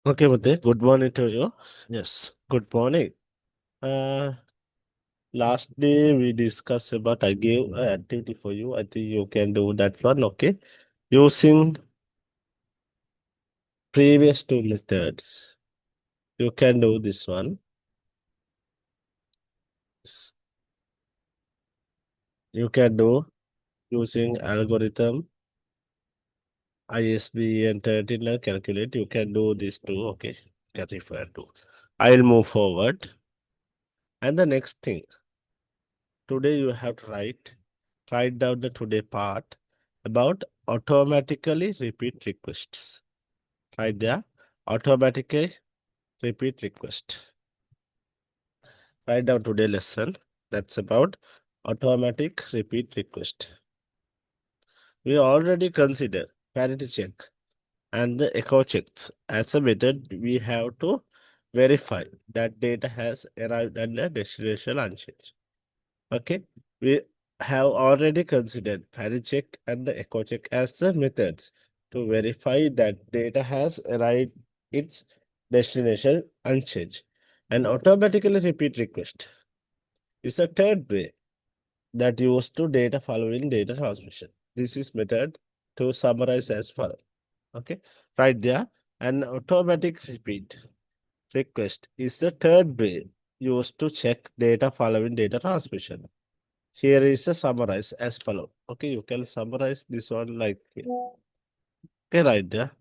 Okay, Mate, good morning to you. Yes, good morning. Uh, Last day we discussed about I gave an activity for you. I think you can do that one, okay? Using previous two methods. You can do this one. You can do using algorithm, ISB and 13 calculate. You can do this too, okay? Can refer to. I'll move forward. And the next thing, today you have to write down the today part about automatically repeat requests. Right there, automatically repeat request. Write down today lesson. That's about automatic repeat request. We already consider parity check and the echo checks as a method we have to verify that data has arrived at the destination unchanged. Okay, we have already considered parity check and the echo check as the methods to verify that data has arrived its destination unchanged. An automatically repeat request is a third way that used to data following data transmission. This is method to summarize as follows. Okay, right there. An automatic repeat request is the third way used to check data following data transmission. Here is a summarize as follow. Okay, you can summarize this one like okay, right there.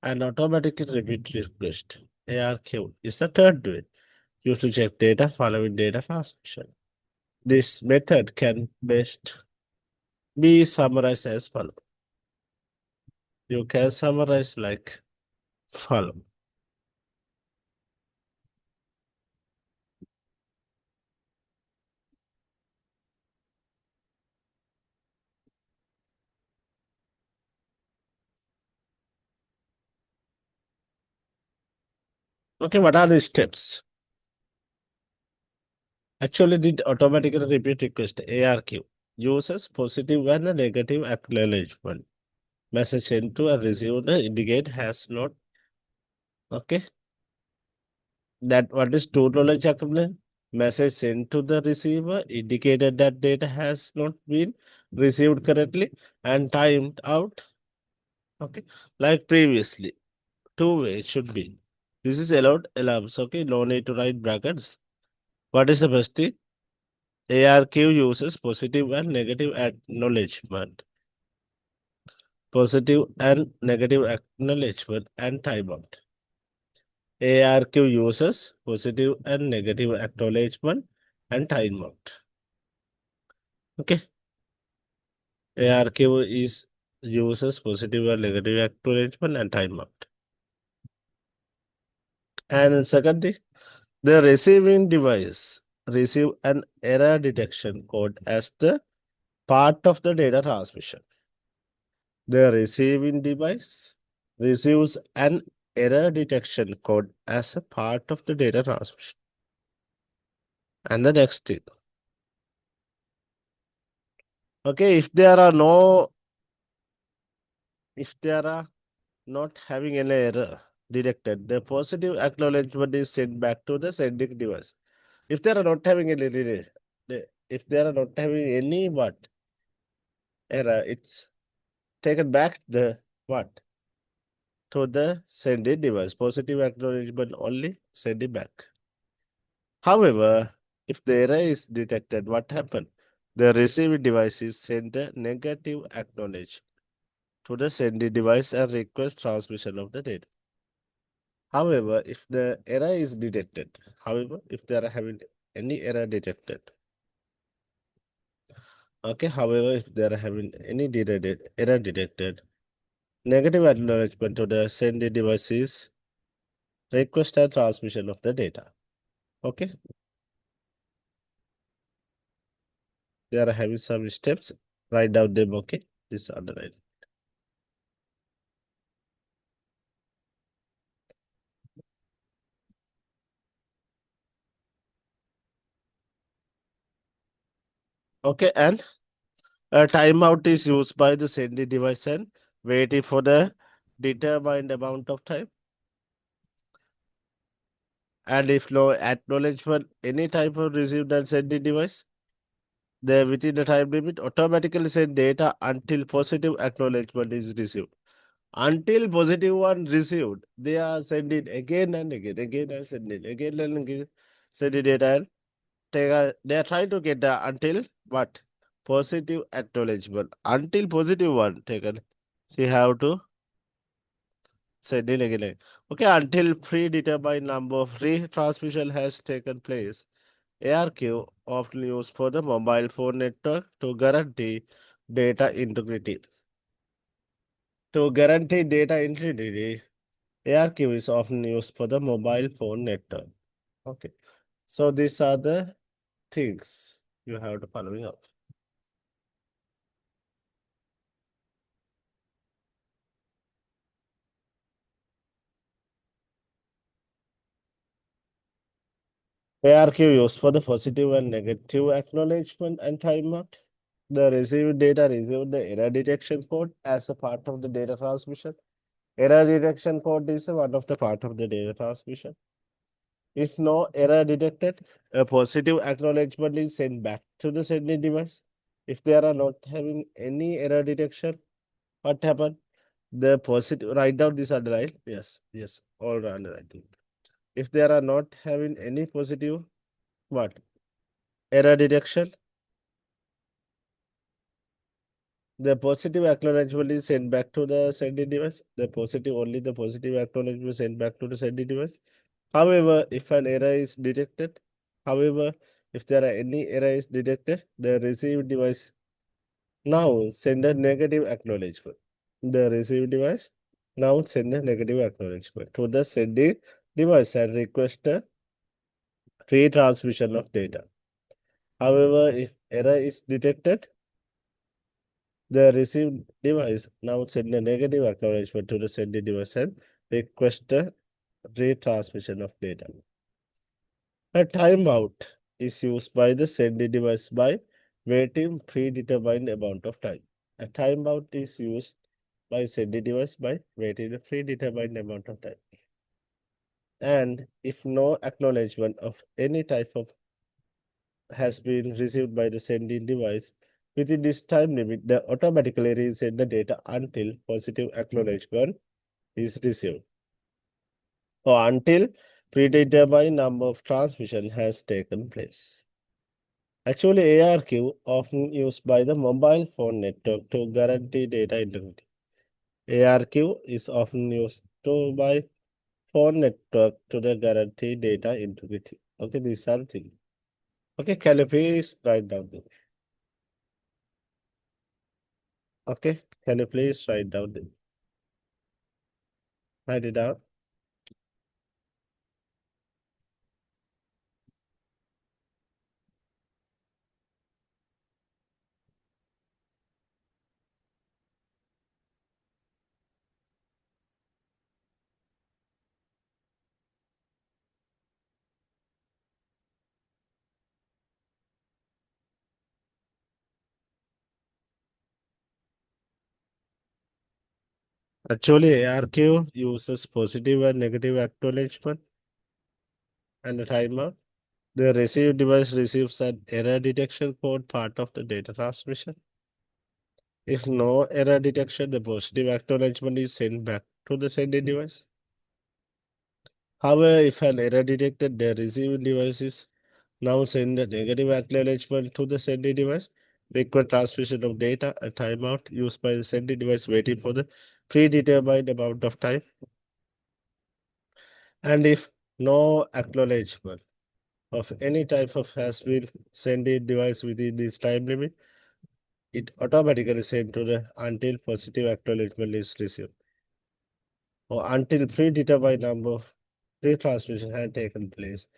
An automatic repeat request ARQ is the third way used to check data following data transmission. This method can best be summarized as follow. You can summarize like follow. Okay, what are the steps? Actually, the automatic repeat request ARQ uses positive and negative acknowledgement. Message sent to a receiver indicate has not. Okay, that what is true knowledge acknowledgement? Message sent to the receiver indicated that data has not been received correctly and timed out. Okay, like previously, two ways should be. This is allowed alarms. Okay, no need to write brackets. What is the best thing? ARQ uses positive and negative acknowledgement. Positive and negative acknowledgement and timeout. ARQ uses positive and negative acknowledgement and timeout. Okay. ARQ is uses positive and negative acknowledgement and timeout. And second thing, the receiving device receive an error detection code as the part of the data transmission. The receiving device receives an error detection code as a part of the data transmission. And the next thing, okay, if there are not having any error detected, the positive acknowledgement is sent back to the sending device. If they are not having any if they are not having any what error, it's taken back the what to the sending device. Positive acknowledgement only send it back. However, if the error is detected, what happened? The receiving device is send a negative acknowledge to the sending device and request transmission of the data. However, if the error is detected, however, if they are having any error detected, okay, however, if they are having any error detected, negative acknowledgement to the sending device is request and transmission of the data. Okay, they are having some steps, write down them, okay, this underline. Okay, and a timeout is used by the sending device and waiting for the determined amount of time. And if no acknowledgement any type of received and sending device, they within the time limit automatically send data until positive acknowledgement is received. Until positive one received, they are sending again and again, again and sending, again and again, sending data and they are trying to get the until what? Positive acknowledgement. Until positive one taken, she have to send in again. Okay, until predetermined number of retransmission has taken place. ARQ often used for the mobile phone network to guarantee data integrity. To guarantee data integrity, ARQ is often used for the mobile phone network. Okay, so these are the things you have to follow up. ARQ used for the positive and negative acknowledgement and timeout. The received data received the error detection code as a part of the data transmission. Error detection code is one of the part of the data transmission. If no error detected, a positive acknowledgement is sent back to the sending device. If they are not having any error detection, what happened? The positive, write down this underline. Yes, yes, all underwriting. If they are not having any positive, what? Error detection, the positive acknowledgement is sent back to the sending device. The positive, only the positive acknowledgement is sent back to the sending device. However, if an error is detected, however, if there are any error is detected, the received device now send a negative acknowledgement. The received device now send a negative acknowledgement to the sending device and request a retransmission of data. However, if error is detected, the received device now send a negative acknowledgement to the sending device and request a retransmission of data. A timeout is used by the sending device by waiting predetermined amount of time. A timeout is used by sending device by waiting the predetermined amount of time. And if no acknowledgement of any type of has been received by the sending device within this time limit, they automatically resend the data until positive acknowledgement is received or until predetermined number of transmission has taken place. Actually, ARQ often used by the mobile phone network to guarantee data integrity. ARQ is often used to by phone network to the guarantee data integrity. Okay, these are things. Okay, can you please write down this? Okay, can you please write down this? Write it down. Actually, ARQ uses positive and negative acknowledgement and a timer. The received device receives an error detection code part of the data transmission. If no error detection, the positive acknowledgement is sent back to the sending device. However, if an error detected, the receiving device is now send a negative acknowledgement to the sending device. Require transmission of data, a timeout used by the sending device waiting for the predetermined amount of time. And if no acknowledgement of any type of has been sending device within this time limit, it automatically sent to the until positive acknowledgement is received or until predetermined number of retransmission had taken place.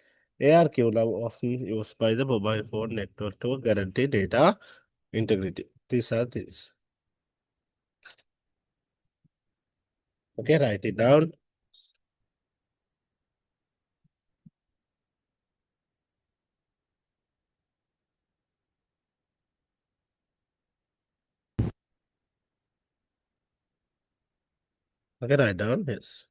ARQ now often used by the mobile phone network to guarantee data integrity. These are things. Okay, write it down. Okay, write down, yes.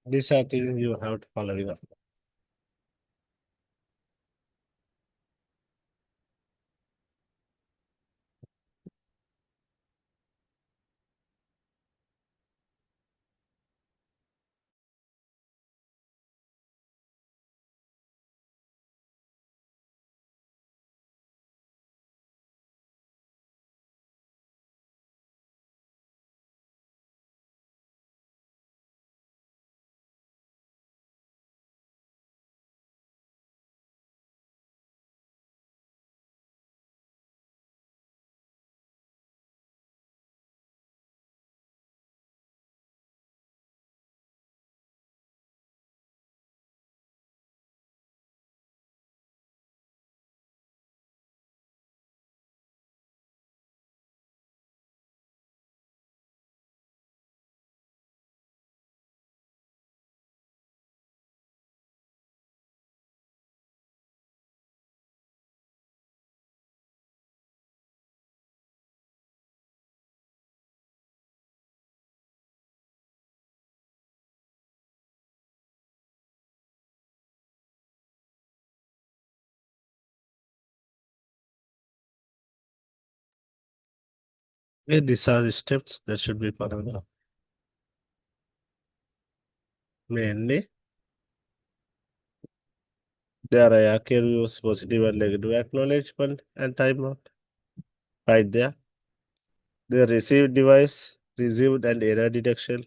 These are things you have to follow it up. Okay, these are the steps that should be followed up. Mainly, there are ARQ positive and negative acknowledgement and timeout. Right there. The received device, received and error detection,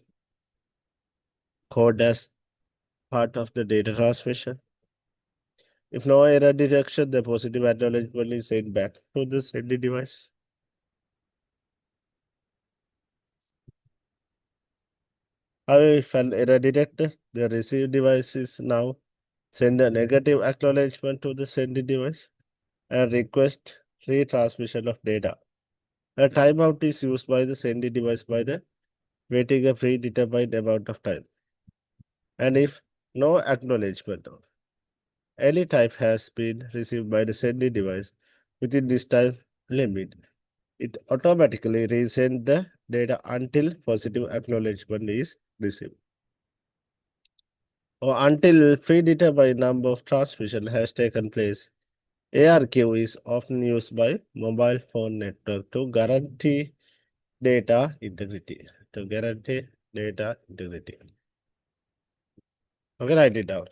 code as part of the data transmission. If no error detection, the positive acknowledgement is sent back to the sending device. However, if an error detected, the received device is now send a negative acknowledgement to the sending device and request retransmission of data. A timeout is used by the sending device by the waiting a predetermined amount of time. And if no acknowledgement of any type has been received by the sending device within this time limit, it automatically resends the data until positive acknowledgement is received, or until predetermined number of transmission has taken place. ARQ is often used by mobile phone network to guarantee data integrity. To guarantee data integrity. Okay, write it down.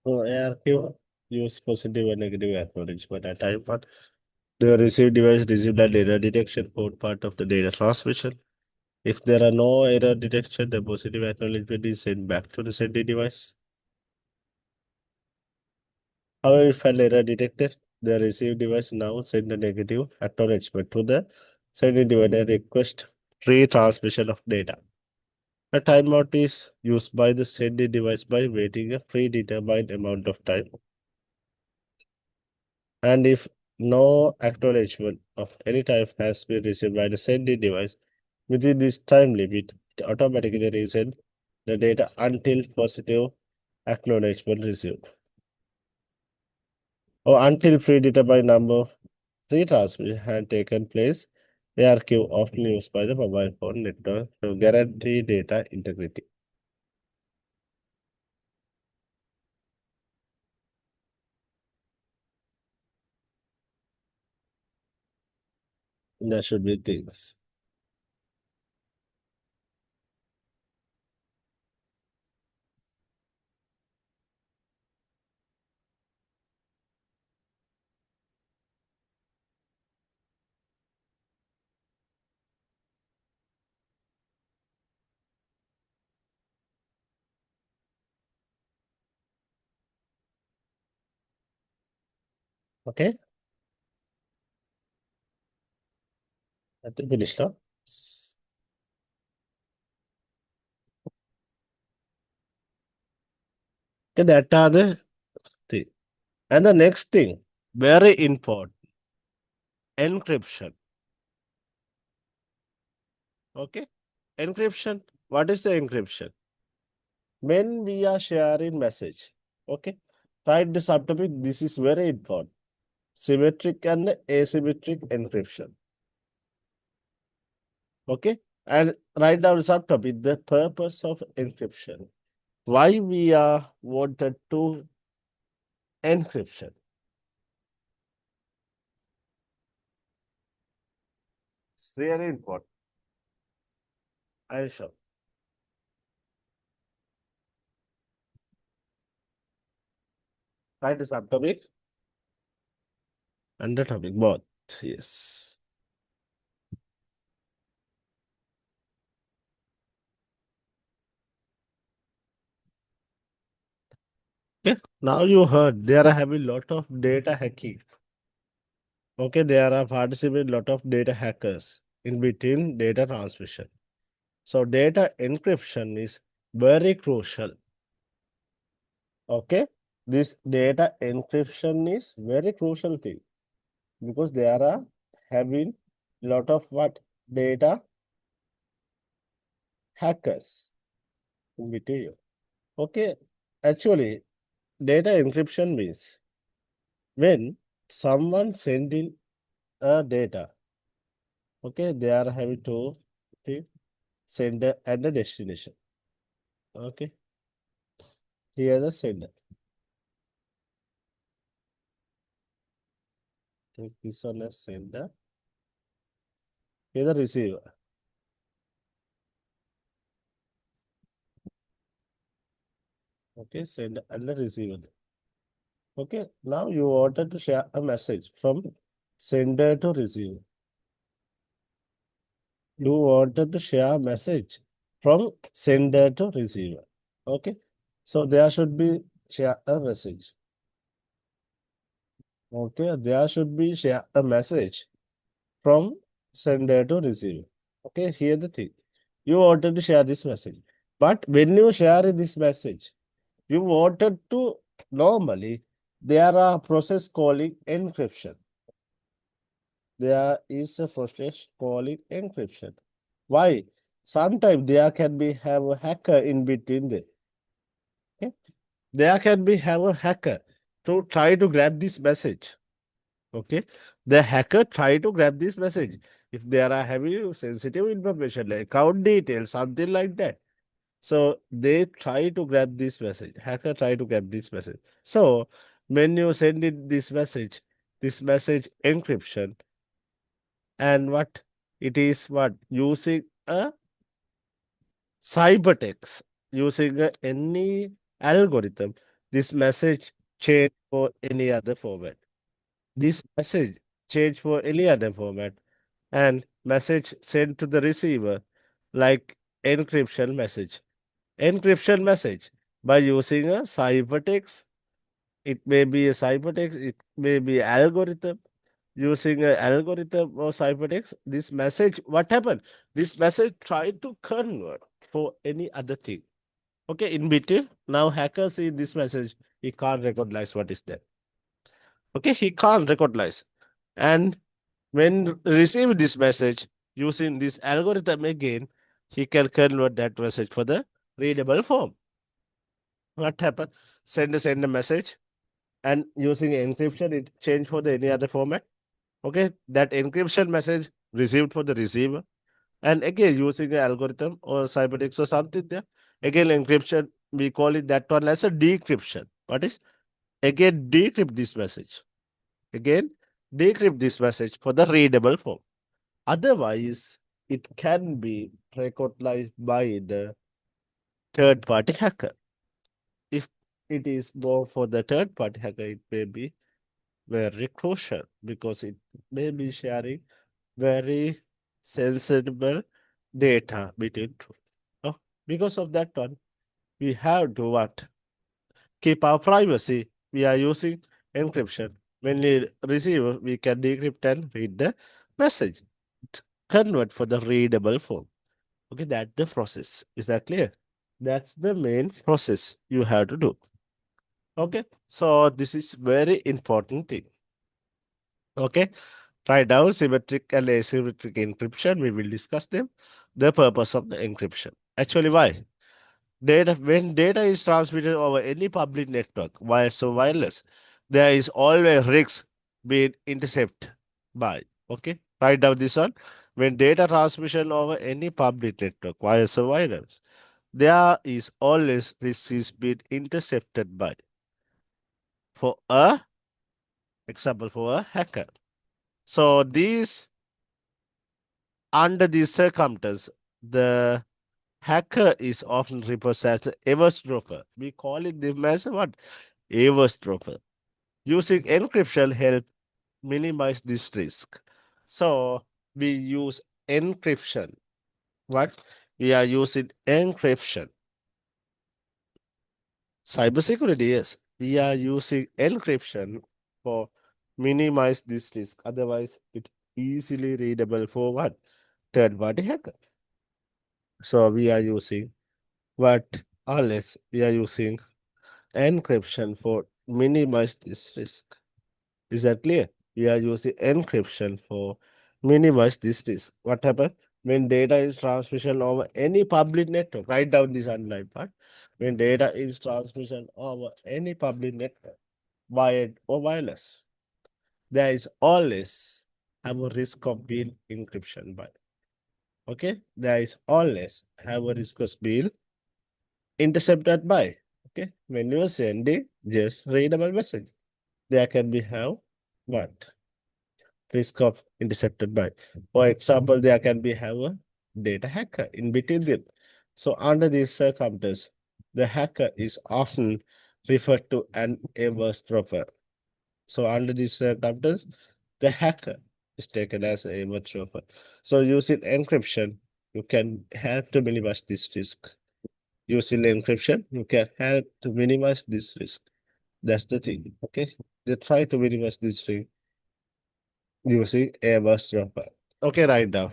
So ARQ use positive and negative acknowledgement at time part. The received device received an error detection code part of the data transmission. If there are no error detection, the positive acknowledgement is sent back to the sending device. However, if an error detected, the received device now send a negative acknowledgement to the sending device and request retransmission of data. A timeout is used by the sending device by waiting a predetermined amount of time. And if no acknowledgement of any type has been received by the sending device within this time limit, it automatically resends the data until positive acknowledgement received, or until predetermined number of retransmission had taken place. ARQ often used by the mobile phone network to guarantee data integrity. There should be things. Okay, I think finished now. Okay, that are the thing. And the next thing, very important, encryption. Okay, encryption. What is the encryption? When we are sharing message, okay, write the subtopic. This is very important. Symmetric and asymmetric encryption. Okay, and write down the subtopic. The purpose of encryption. Why we are wanted to encryption. It's really important. I show. Write the subtopic and the topic both. Yes. Okay. Now you heard there are having lot of data hacking. Okay, there are participating lot of data hackers in between data transmission. So data encryption is very crucial. Okay, this data encryption is very crucial thing because there are having lot of what data hackers in between. Okay, actually data encryption means when someone sending a data, okay, they are having to the sender and the destination. Okay, here the sender. Take this one as sender. Here the receiver. Okay, sender and the receiver. Okay, now you wanted to share a message from sender to receiver. You wanted to share a message from sender to receiver. Okay, so there should be share a message. Okay, there should be share a message from sender to receiver. Okay, here the thing. You wanted to share this message. But when you share this message, you wanted to normally there are process calling encryption. There is a process calling encryption. Why? Sometimes there can be have a hacker in between them. Okay? There can be have a hacker to try to grab this message. Okay, the hacker try to grab this message. If there are heavy sensitive information like account details, something like that. So they try to grab this message. Hacker try to grab this message. So when you send it this message encryption, and what it is what using a cybertext, using any algorithm, this message change for any other format. This message change for any other format and message sent to the receiver like encryption message. Encryption message by using a ciphertext. It may be a ciphertext, it may be algorithm. Using an algorithm or ciphertext, this message, what happened? This message tried to convert for any other thing. Okay, in between, now hacker see this message, he can't recognize what is that. Okay, he can't recognize. And when receive this message using this algorithm again, he can convert that message for the readable form. What happened? Send a message and using encryption, it change for the any other format. Okay, that encryption message received for the receiver, and again using an algorithm or cybertext or something there. Again, encryption, we call it that one as a decryption. What is again decrypt this message? Again, decrypt this message for the readable form. Otherwise, it can be recognized by the third party hacker. If it is more for the third party hacker, it may be very crucial because it may be sharing very sensitive data between two. Oh, because of that one, we have to what? Keep our privacy. We are using encryption. When we receive, we can decrypt and read the message. Convert for the readable form. Okay, that's the process. Is that clear? That's the main process you have to do. Okay, so this is very important thing. Okay, right now symmetric and asymmetric encryption. We will discuss them. The purpose of the encryption. Actually, why? Data when data is transmitted over any public network via so wireless, there is always risk being intercepted by. Okay, write down this one. When data transmission over any public network via so wireless, there is always risk is being intercepted by. For a example, for a hacker. So these under these circumstances, the hacker is often referred as an eavesdropper. We call it them as what? Eavesdropper. Using encryption help minimize this risk. So we use encryption. What? We are using encryption. Cybersecurity, yes. We are using encryption for minimize this risk. Otherwise, it easily readable for what? Third party hacker. So we are using what? Unless we are using encryption for minimize this risk. Is that clear? We are using encryption for minimize this risk. What happens when data is transmission over any public network? Write down this underlined part. When data is transmission over any public network, wired or wireless, there is always have a risk of being encryption by. Okay, there is always have a risk of being intercepted by. Okay, when you are sending just readable message, there can be have what risk of intercepted by. For example, there can be have a data hacker in between them. So under these circumstances, the hacker is often referred to an eavesdropper. So under these circumstances, the hacker is taken as a eavesdropper. So using encryption, you can help to minimize this risk. Using encryption, you can help to minimize this risk. That's the thing. Okay. They try to minimize this risk using eavesdropper. Okay, right now.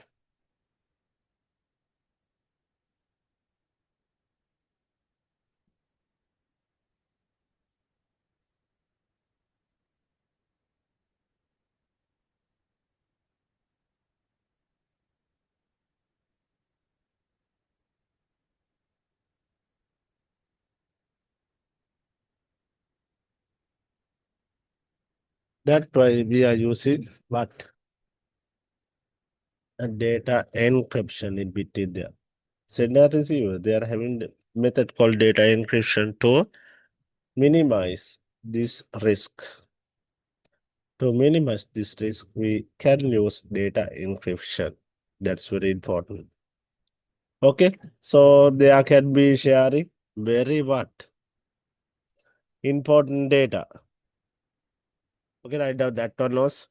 That's why we are using what? A data encryption in between there. Sender receiver, they are having the method called data encryption to minimize this risk. To minimize this risk, we can use data encryption. That's very important. Okay, so there can be sharing very what? Important data. Okay, write down that one was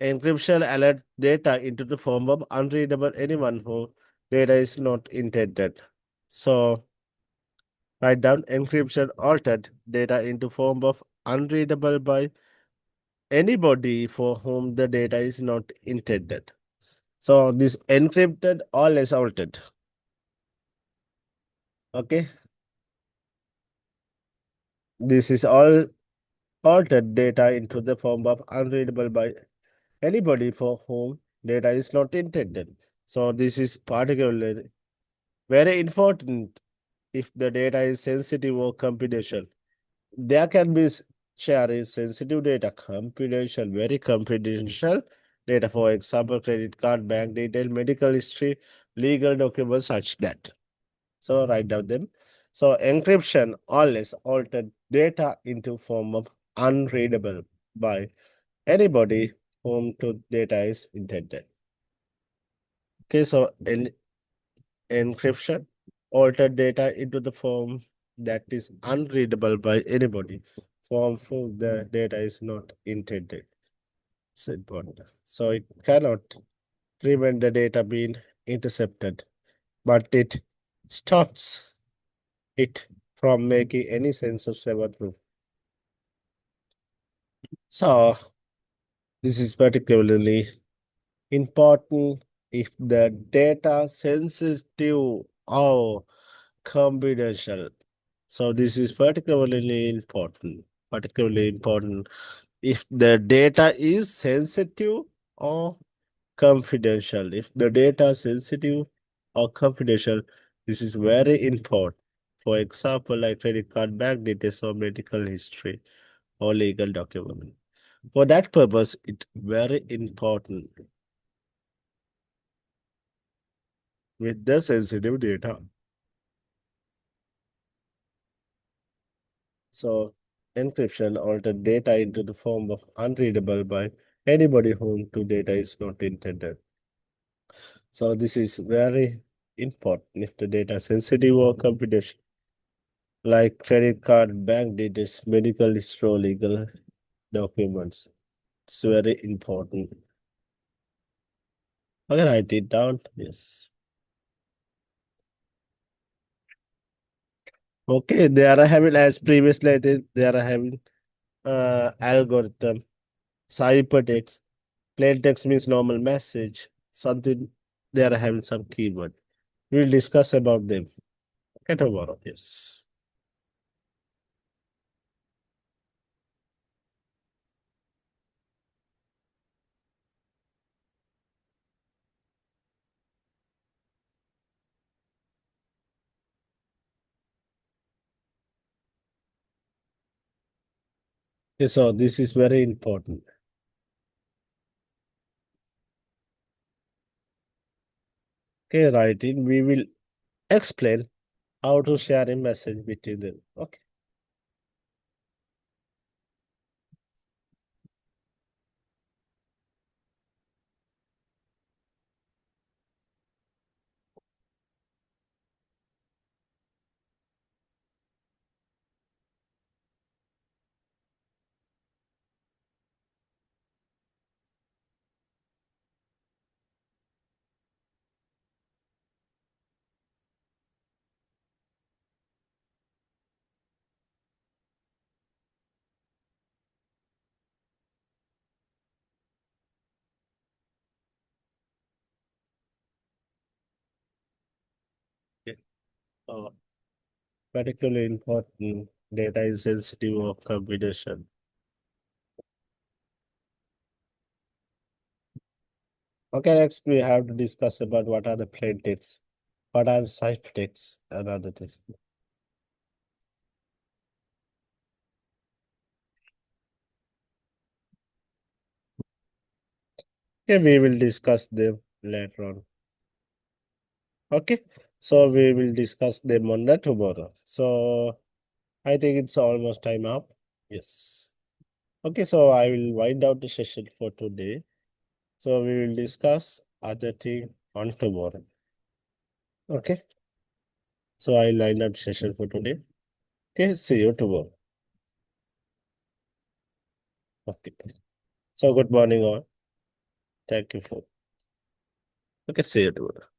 encryption alert data into the form of unreadable anyone who data is not intended. So write down encryption altered data into form of unreadable by anybody for whom the data is not intended. So this encrypted or less altered. Okay. This is all altered data into the form of unreadable by anybody for whom data is not intended. So this is particularly very important if the data is sensitive or confidential. There can be sharing sensitive data, confidential, very confidential data, for example, credit card, bank detail, medical history, legal documents, such that. So write down them. So encryption always altered data into form of unreadable by anybody whom to data is intended. Okay, so encryption altered data into the form that is unreadable by anybody from whom the data is not intended. It's important. So it cannot prevent the data being intercepted, but it stops it from making any sense of seven proof. So this is particularly important if the data sensitive or confidential. So this is particularly important if the data is sensitive or confidential. If the data is sensitive or confidential, this is very important. For example, like credit card, bank details, or medical history, or legal document. For that purpose, it's very important with the sensitive data. So encryption altered data into the form of unreadable by anybody whom to data is not intended. So this is very important if the data is sensitive or confidential, like credit card, bank details, medical history, legal documents. It's very important. Okay, write it down. Yes. Okay, they are having as previously I think they are having algorithm, ciphertext, plain text means normal message, something they are having some keyword. We'll discuss about them. Okay, tomorrow. Yes. Okay, so this is very important. Okay, right in. We will explain how to share a message between them. Okay. Okay. So particularly important data is sensitive of computation. Okay, next we have to discuss about what are the plain text, what are the ciphertexts, and other things. Okay, we will discuss them later on. Okay, so we will discuss them on the tomorrow. So I think it's almost time up. Yes. Okay, so I will wind out the session for today. So we will discuss other thing on tomorrow. Okay, so I'll wind up the session for today. Okay, see you tomorrow. Okay. So good morning all. Thank you for. Okay, see you tomorrow.